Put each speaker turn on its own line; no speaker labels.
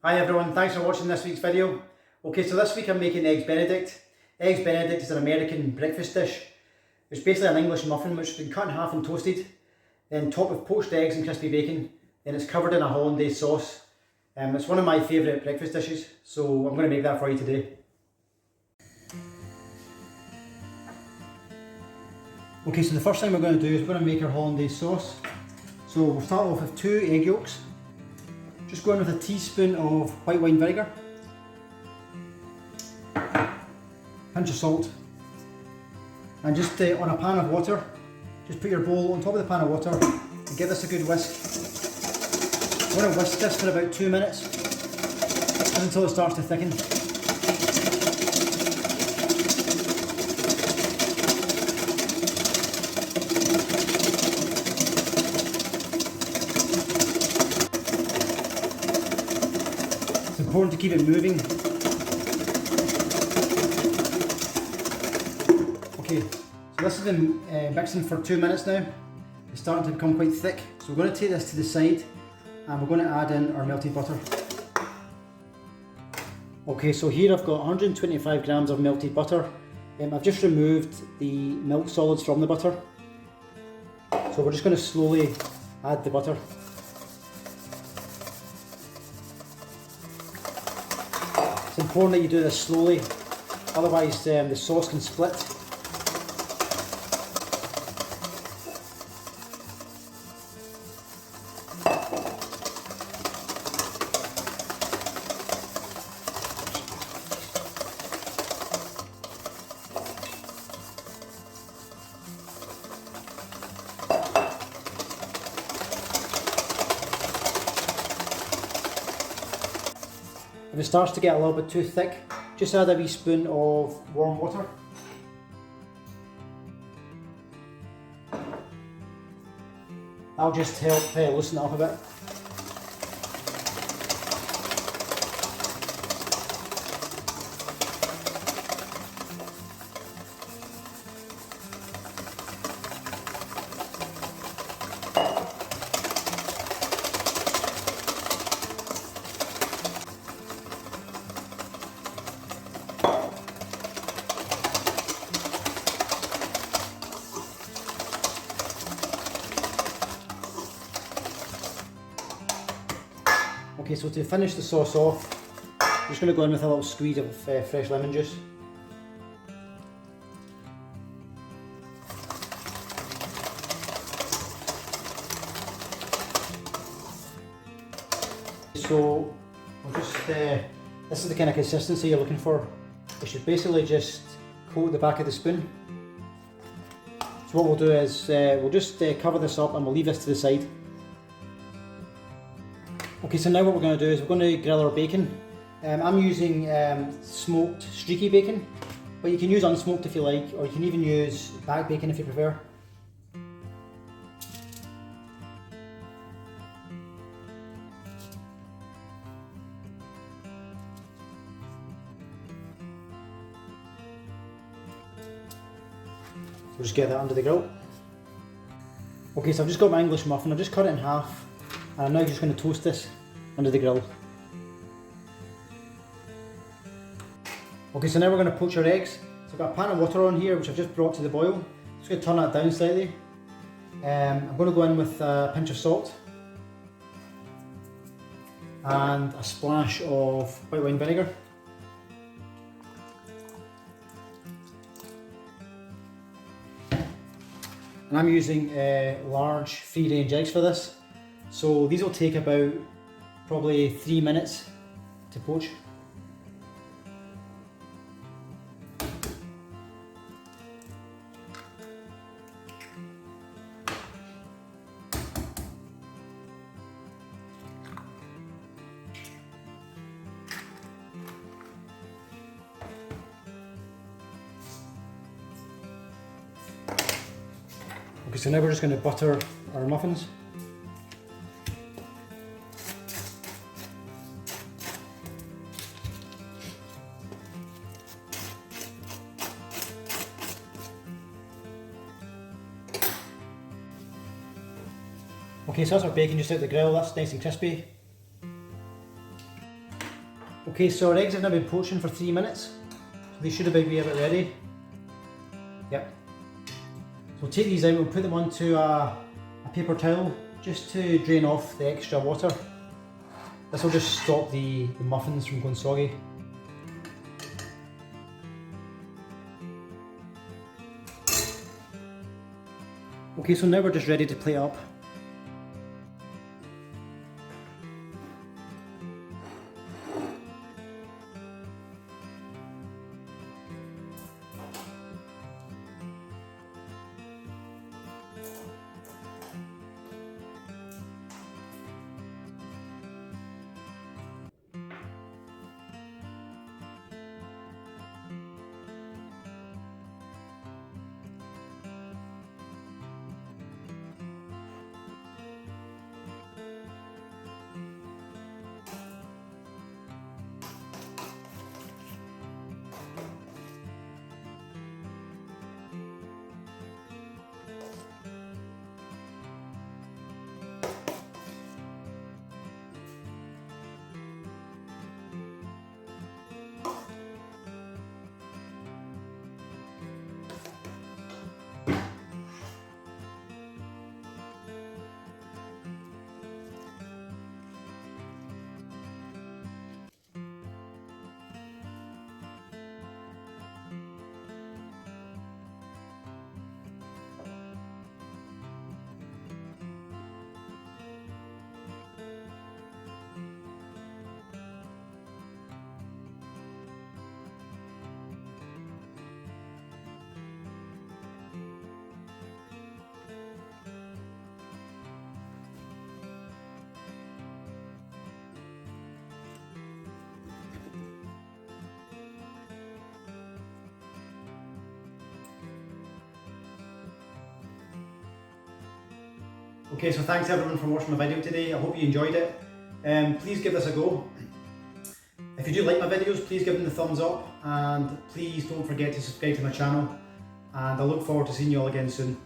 Hi everyone, thanks for watching this week's video. Okay, so this week I'm making Eggs Benedict. Eggs Benedict is an American breakfast dish. It's basically an English muffin which has been cut in half and toasted, then topped with poached eggs and crispy bacon, then it's covered in a hollandaise sauce. It's one of my favourite breakfast dishes, so I'm going to make that for you today. Okay, so the first thing we're going to do is we're going to make our hollandaise sauce. So we'll start off with 2 egg yolks. Just go in with a teaspoon of white wine vinegar, pinch of salt, and just on a pan of water, just put your bowl on top of the pan of water and give this a good whisk. You want to whisk this for about 2 minutes, just until it starts to thicken. It's important to keep it moving. Okay, so this has been mixing for 2 minutes now. It's starting to become quite thick, so we're going to take this to the side and we're going to add in our melted butter. Okay, so here I've got 125 grams of melted butter. I've just removed the milk solids from the butter. So we're just going to slowly add the butter. It's important that you do this slowly, otherwise the sauce can split. If it starts to get a little bit too thick, just add a wee spoon of warm water. That'll just help loosen it up a bit. Okay, so to finish the sauce off, I'm just going to go in with a little squeeze of fresh lemon juice. So we'll just, this is the kind of consistency you're looking for. You should basically just coat the back of the spoon. So what we'll do is we'll just cover this up and we'll leave this to the side. Okay, so now what we're going to do is we're going to grill our bacon. I'm using smoked streaky bacon, but you can use unsmoked if you like, or you can even use back bacon if you prefer. So just get that under the grill. Okay, so I've just got my English muffin, I've just cut it in half. And I'm now just going to toast this under the grill. Okay, so now we're going to poach our eggs. So I've got a pan of water on here which I've just brought to the boil. Just going to turn that down slightly. I'm going to go in with a pinch of salt and a splash of white wine vinegar. And I'm using large free range eggs for this. So these will take about probably 3 minutes to poach. Okay, so now we're just going to butter our muffins. Okay, so that's our bacon just out the grill, that's nice and crispy. Okay, so our eggs have now been poaching for 3 minutes. So they should be a bit ready. Yep. So we'll take these out, we'll put them onto a paper towel just to drain off the extra water. This will just stop the muffins from going soggy. Okay, so now we're just ready to plate up. Okay, so thanks everyone for watching my video today. I hope you enjoyed it. Please give this a go. If you do like my videos, please give them the thumbs up, and please don't forget to subscribe to my channel, and I look forward to seeing you all again soon.